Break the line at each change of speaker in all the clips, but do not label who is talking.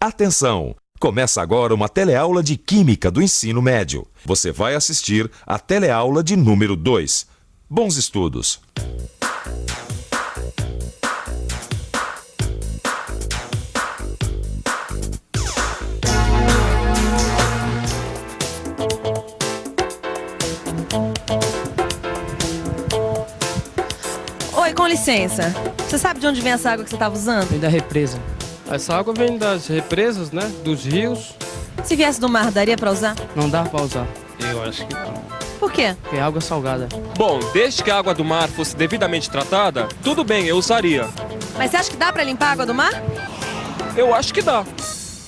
Atenção! Começa agora uma teleaula de Química do Ensino Médio. Você vai assistir a teleaula de número 2. Bons estudos!
Oi, com licença. Você sabe de onde vem essa água que você estava usando?
Vem da represa. Essa água vem das represas, né? Dos rios.
Se viesse do mar, daria pra usar?
Não dá pra usar.
Eu acho que não.
Por quê?
Porque é água salgada.
Bom, desde que a água do mar fosse devidamente tratada, tudo bem, eu usaria.
Mas você acha que dá pra limpar a água do mar?
Eu acho que dá.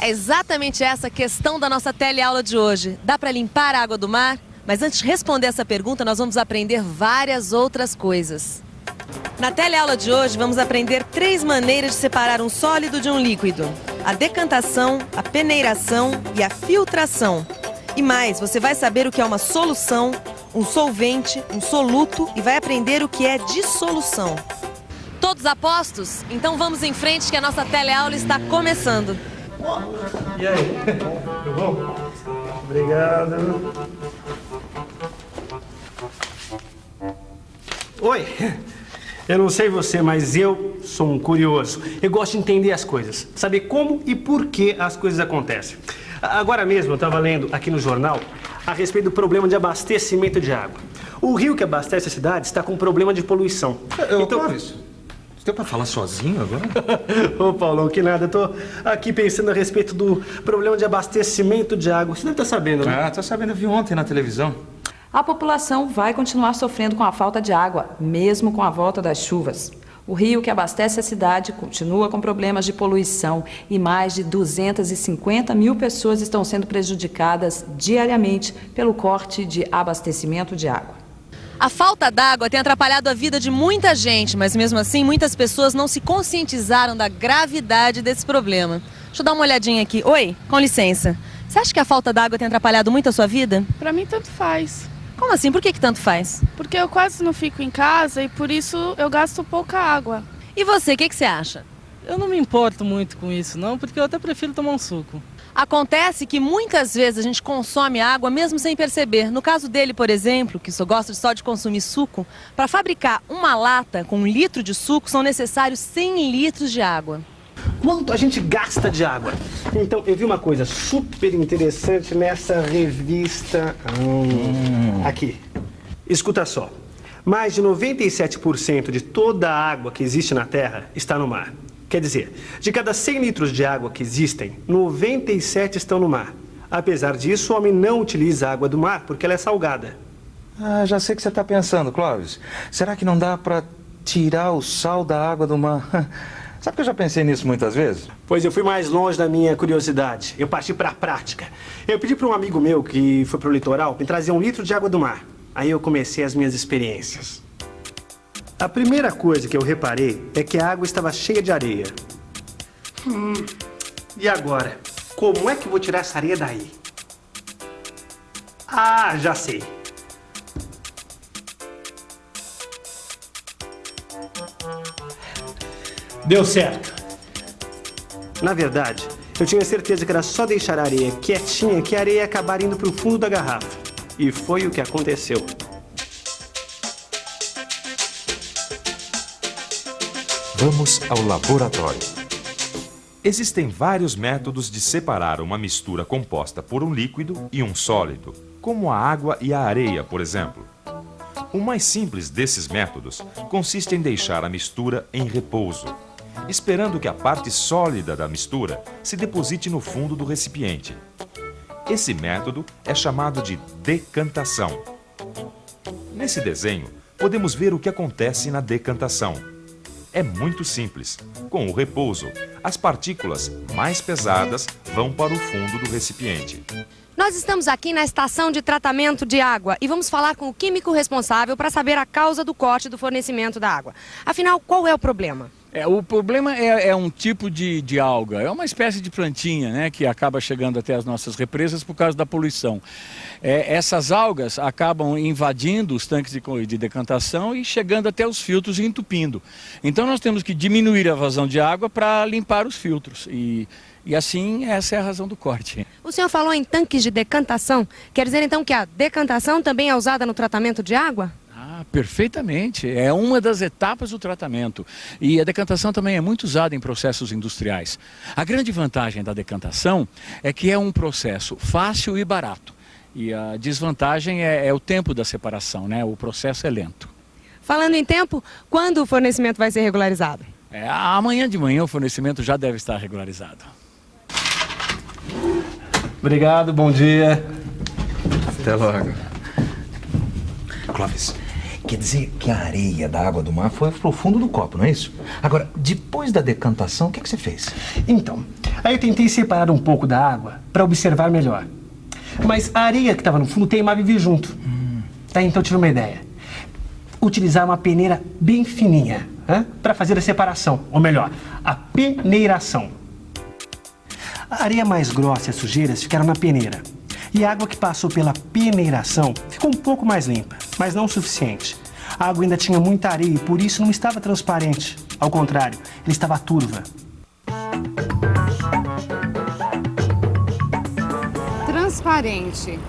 É exatamente essa a questão da nossa teleaula de hoje. Dá pra limpar a água do mar? Mas antes de responder essa pergunta, nós vamos aprender várias outras coisas. Na teleaula de hoje, vamos aprender 3 maneiras de separar um sólido de um líquido: a decantação, a peneiração e a filtração. E mais, você vai saber o que é uma solução, um solvente, um soluto e vai aprender o que é dissolução. Todos a postos? Então vamos em frente que a nossa teleaula está começando.
E aí? Tudo bom? Obrigado. Oi! Eu não sei você, mas eu sou um curioso. Eu gosto de entender as coisas, saber como e por que as coisas acontecem. Agora mesmo eu estava lendo aqui no jornal a respeito do problema de abastecimento de água. O rio que abastece a cidade está com problema de poluição.
Clóvis, você deu para falar sozinho agora?
Ô, Paulão, que nada. Eu tô aqui pensando a respeito do problema de abastecimento de água. Você deve estar sabendo, né?
Ah, tô sabendo, eu vi ontem na televisão.
A população vai continuar sofrendo com a falta de água, mesmo com a volta das chuvas. O rio que abastece a cidade continua com problemas de poluição e mais de 250 mil pessoas estão sendo prejudicadas diariamente pelo corte de abastecimento de água.
A falta d'água tem atrapalhado a vida de muita gente, mas mesmo assim muitas pessoas não se conscientizaram da gravidade desse problema. Deixa eu dar uma olhadinha aqui. Oi, com licença. Você acha que a falta d'água tem atrapalhado muito a sua vida?
Pra mim, tanto faz.
Como assim? Por que tanto faz?
Porque eu quase não fico em casa e por isso eu gasto pouca água.
E você, o que você acha?
Eu não me importo muito com isso, não, porque eu até prefiro tomar um suco.
Acontece que muitas vezes a gente consome água mesmo sem perceber. No caso dele, por exemplo, que só gosta só de consumir suco, para fabricar uma lata com 1 litro de suco são necessários 100 litros de água.
Quanto a gente gasta de água? Então, eu vi uma coisa super interessante nessa revista. Aqui. Escuta só. Mais de 97% de toda a água que existe na Terra está no mar. Quer dizer, de cada 100 litros de água que existem, 97 estão no mar. Apesar disso, o homem não utiliza a água do mar porque ela é salgada.
Ah, já sei o que você está pensando, Clóvis. Será que não dá para tirar o sal da água do mar? Sabe que eu já pensei nisso muitas vezes?
Pois eu fui mais longe da minha curiosidade. Eu parti para a prática. Eu pedi para um amigo meu que foi para o litoral me trazer 1 litro de água do mar. Aí eu comecei as minhas experiências. A primeira coisa que eu reparei é que a água estava cheia de areia. E agora? Como é que eu vou tirar essa areia daí? Ah, já sei. Deu certo. Na verdade, eu tinha certeza que era só deixar a areia quietinha que a areia ia acabar indo para o fundo da garrafa. E foi o que aconteceu.
Vamos ao laboratório. Existem vários métodos de separar uma mistura composta por um líquido e um sólido, como a água e a areia, por exemplo. O mais simples desses métodos consiste em deixar a mistura em repouso, esperando que a parte sólida da mistura se deposite no fundo do recipiente. Esse método é chamado de decantação. Nesse desenho, podemos ver o que acontece na decantação. É muito simples. Com o repouso, as partículas mais pesadas vão para o fundo do recipiente.
Nós estamos aqui na estação de tratamento de água e vamos falar com o químico responsável para saber a causa do corte do fornecimento da água. Afinal, qual é o problema?
O problema é um tipo de alga, é uma espécie de plantinha, né, que acaba chegando até as nossas represas por causa da poluição. Essas algas acabam invadindo os tanques de decantação e chegando até os filtros e entupindo. Então nós temos que diminuir a vazão de água para limpar os filtros. E E assim, essa é a razão do corte.
O senhor falou em tanques de decantação. Quer dizer então que a decantação também é usada no tratamento de água?
Ah, perfeitamente. É uma das etapas do tratamento. E a decantação também é muito usada em processos industriais. A grande vantagem da decantação é que é um processo fácil e barato. E a desvantagem é o tempo da separação, né? O processo é lento.
Falando em tempo, quando o fornecimento vai ser regularizado?
Amanhã de manhã o fornecimento já deve estar regularizado.
Obrigado, bom dia.
Até logo. Clóvis, quer dizer que a areia da água do mar foi pro fundo do copo, não é isso? Agora, depois da decantação, o que você fez?
Então, aí eu tentei separar um pouco da água para observar melhor. Mas a areia que estava no fundo teimava em vir junto. Tá, então eu tive uma ideia. Utilizar uma peneira bem fininha para fazer a separação, ou melhor, a peneiração. A areia mais grossa e as sujeiras ficaram na peneira. E a água que passou pela peneiração ficou um pouco mais limpa, mas não o suficiente. A água ainda tinha muita areia e por isso não estava transparente. Ao contrário, ela estava turva.
Transparente,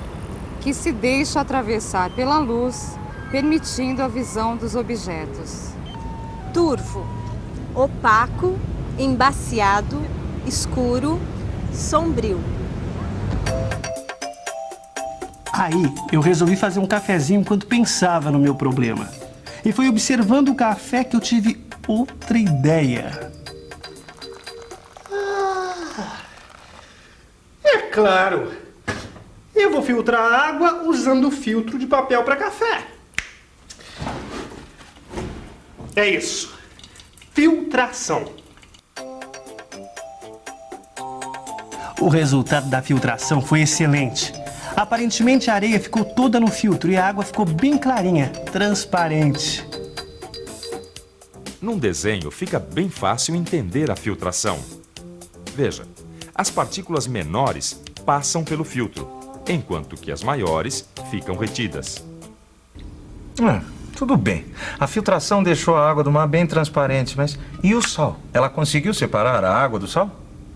que se deixa atravessar pela luz, permitindo a visão dos objetos.
Turvo, opaco, embaciado, escuro, sombrio.
Aí eu resolvi fazer um cafezinho enquanto pensava no meu problema. E foi observando o café que eu tive outra ideia. É claro! Eu vou filtrar a água usando o filtro de papel para café. É isso. Filtração. O resultado da filtração foi excelente. Aparentemente a areia ficou toda no filtro e a água ficou bem clarinha, transparente.
Num desenho fica bem fácil entender a filtração. Veja, as partículas menores passam pelo filtro, enquanto que as maiores ficam retidas.
Tudo bem. A filtração deixou a água do mar bem transparente, mas e o sal? Ela conseguiu separar a água do sal?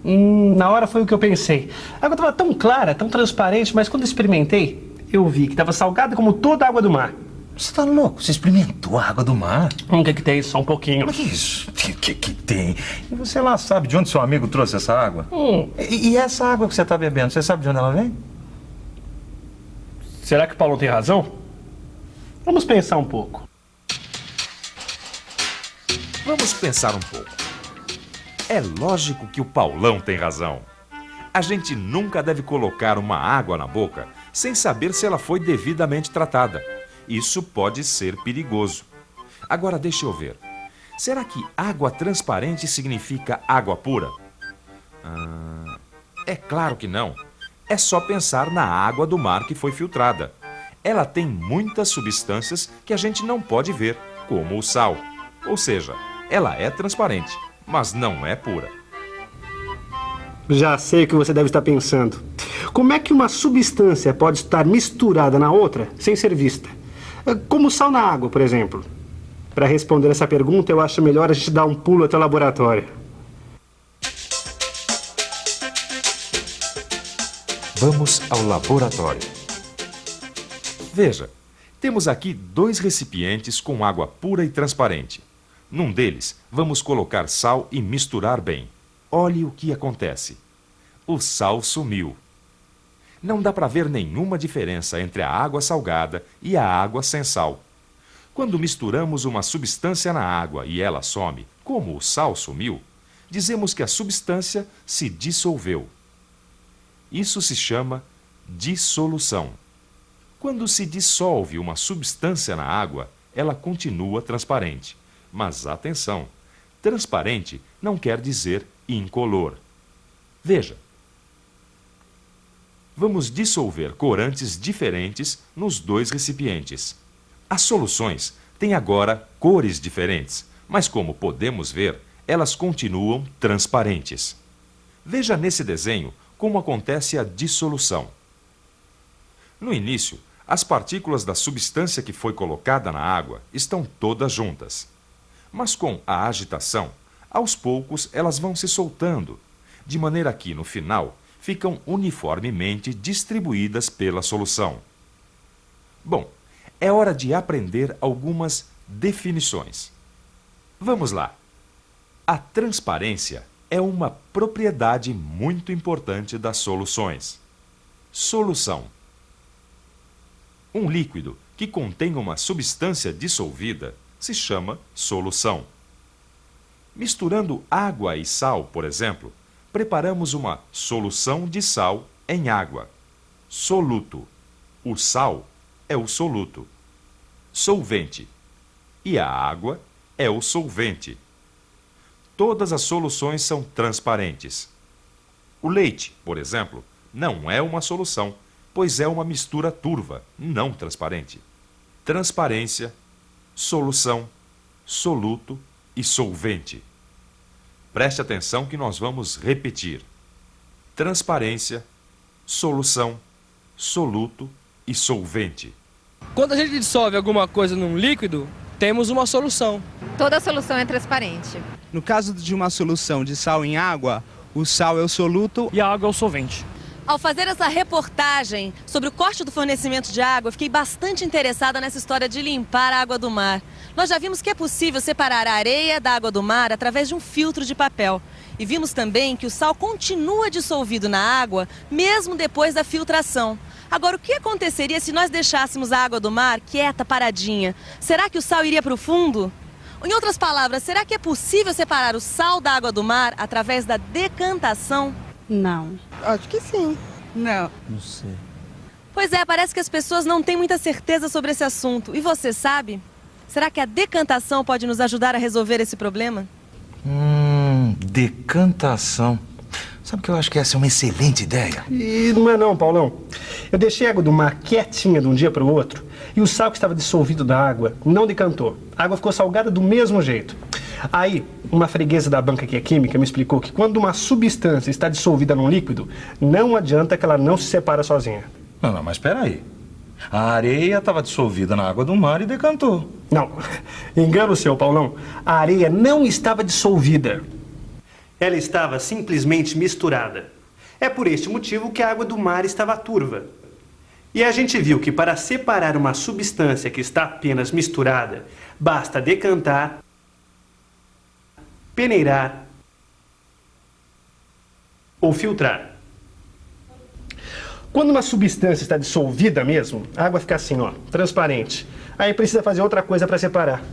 Na hora foi o que eu pensei. A água estava tão clara, tão transparente, mas quando eu experimentei, eu vi que estava salgada como toda a água do mar.
Você tá louco? Você experimentou a água do mar?
O que tem? Só um pouquinho.
Mas que isso? O que tem? E você lá sabe de onde seu amigo trouxe essa água? E essa água que você tá bebendo, você sabe de onde ela vem?
Será que o Paulo tem razão? Vamos pensar um pouco.
Vamos pensar um pouco. É lógico que o Paulão tem razão. A gente nunca deve colocar uma água na boca sem saber se ela foi devidamente tratada. Isso pode ser perigoso. Agora deixa eu ver. Será que água transparente significa água pura? É claro que não. É só pensar na água do mar que foi filtrada. Ela tem muitas substâncias que a gente não pode ver, como o sal. Ou seja, ela é transparente, mas não é pura.
Já sei o que você deve estar pensando. Como é que uma substância pode estar misturada na outra sem ser vista? Como o sal na água, por exemplo. Para responder essa pergunta, eu acho melhor a gente dar um pulo até o laboratório.
Vamos ao laboratório. Veja, temos aqui 2 recipientes com água pura e transparente. Num deles, vamos colocar sal e misturar bem. Olhe o que acontece. O sal sumiu. Não dá para ver nenhuma diferença entre a água salgada e a água sem sal. Quando misturamos uma substância na água e ela some, como o sal sumiu, dizemos que a substância se dissolveu. Isso se chama dissolução. Quando se dissolve uma substância na água, ela continua transparente. Mas atenção, transparente não quer dizer incolor. Veja. Vamos dissolver corantes diferentes nos 2 recipientes. As soluções têm agora cores diferentes, mas como podemos ver, elas continuam transparentes. Veja nesse desenho como acontece a dissolução. No início, as partículas da substância que foi colocada na água estão todas juntas. Mas com a agitação, aos poucos elas vão se soltando. de maneira que, no final, ficam uniformemente distribuídas pela solução. Bom, é hora de aprender algumas definições. Vamos lá. A transparência é uma propriedade muito importante das soluções. Solução. Um líquido que contém uma substância dissolvida se chama solução. Misturando água e sal, por exemplo, preparamos uma solução de sal em água. Soluto. O sal é o soluto. Solvente. E a água é o solvente. Todas as soluções são transparentes. O leite, por exemplo, não é uma solução, pois é uma mistura turva, não transparente. Transparência, solução, soluto e solvente. Preste atenção que nós vamos repetir. Transparência, solução, soluto e solvente.
Quando a gente dissolve alguma coisa num líquido, temos uma solução.
Toda solução é transparente.
No caso de uma solução de sal em água, o sal é o soluto
e a água é o solvente.
Ao fazer essa reportagem sobre o corte do fornecimento de água, eu fiquei bastante interessada nessa história de limpar a água do mar. Nós já vimos que é possível separar a areia da água do mar através de um filtro de papel. E vimos também que o sal continua dissolvido na água, mesmo depois da filtração. Agora, o que aconteceria se nós deixássemos a água do mar quieta, paradinha? Será que o sal iria para o fundo? Em outras palavras, será que é possível separar o sal da água do mar através da decantação?
Não. Acho que sim. Não.
Não sei.
Pois é, parece que as pessoas não têm muita certeza sobre esse assunto. E você sabe? Será que a decantação pode nos ajudar a resolver esse problema?
Decantação. Sabe que eu acho que essa é uma excelente ideia.
E não é não, Paulão. Eu deixei a água do mar quietinha de um dia para o outro e o sal que estava dissolvido da água não decantou. A água ficou salgada do mesmo jeito. Aí, uma freguesa da banca que é química me explicou que quando uma substância está dissolvida num líquido, não adianta que ela não se separa sozinha.
Não, mas espera aí. A areia estava dissolvida na água do mar e decantou.
Não, engano seu, Paulão. A areia não estava dissolvida. Ela estava simplesmente misturada. É por este motivo que a água do mar estava turva. E a gente viu que para separar uma substância que está apenas misturada, basta decantar, peneirar ou filtrar. Quando uma substância está dissolvida mesmo, a água fica assim, ó, transparente. Aí precisa fazer outra coisa para separar.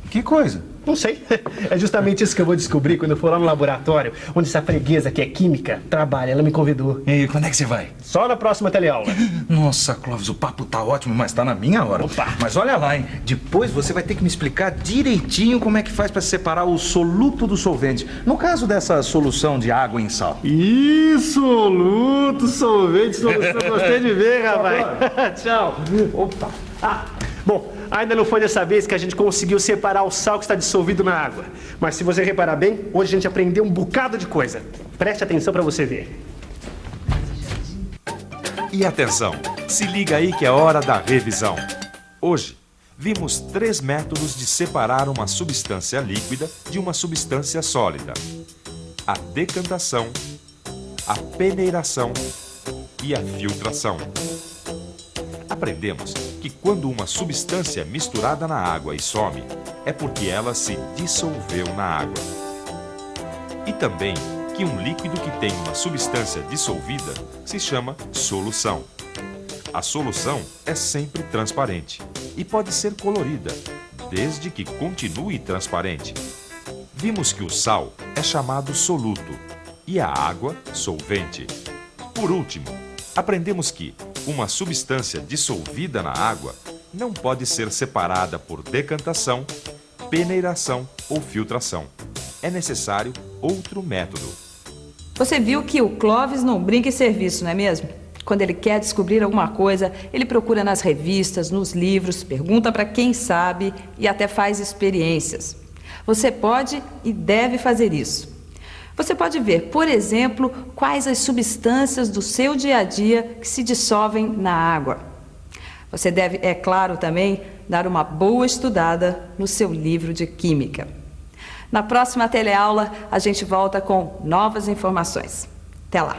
Que coisa?
Não sei. É justamente isso que eu vou descobrir quando eu for lá no laboratório, onde essa freguesa que é química trabalha. Ela me convidou.
E quando é que você vai?
Só na próxima teleaula.
Nossa, Clóvis, o papo tá ótimo, mas tá na minha hora.
Opa.
Mas olha lá, hein? Depois você vai ter que me explicar direitinho como é que faz para separar o soluto do solvente. No caso dessa solução de água em sal.
Isso, soluto, solvente, solução. Gostei de ver, rapaz. Tchau. Opa. Bom, ainda não foi dessa vez que a gente conseguiu separar o sal que está dissolvido na água. Mas se você reparar bem, hoje a gente aprendeu um bocado de coisa. Preste atenção para você ver.
E atenção, se liga aí que é hora da revisão. Hoje, vimos 3 métodos de separar uma substância líquida de uma substância sólida: a decantação, a peneiração e a filtração. Aprendemos que quando uma substância é misturada na água e some, é porque ela se dissolveu na água. E também que um líquido que tem uma substância dissolvida se chama solução. A solução é sempre transparente e pode ser colorida, desde que continue transparente. Vimos que o sal é chamado soluto e a água solvente. Por último, aprendemos que uma substância dissolvida na água não pode ser separada por decantação, peneiração ou filtração. É necessário outro método.
Você viu que o Clóvis não brinca em serviço, não é mesmo? Quando ele quer descobrir alguma coisa, ele procura nas revistas, nos livros, pergunta para quem sabe e até faz experiências. Você pode e deve fazer isso. Você pode ver, por exemplo, quais as substâncias do seu dia a dia que se dissolvem na água. Você deve, é claro, também dar uma boa estudada no seu livro de química. Na próxima teleaula, a gente volta com novas informações. Até lá!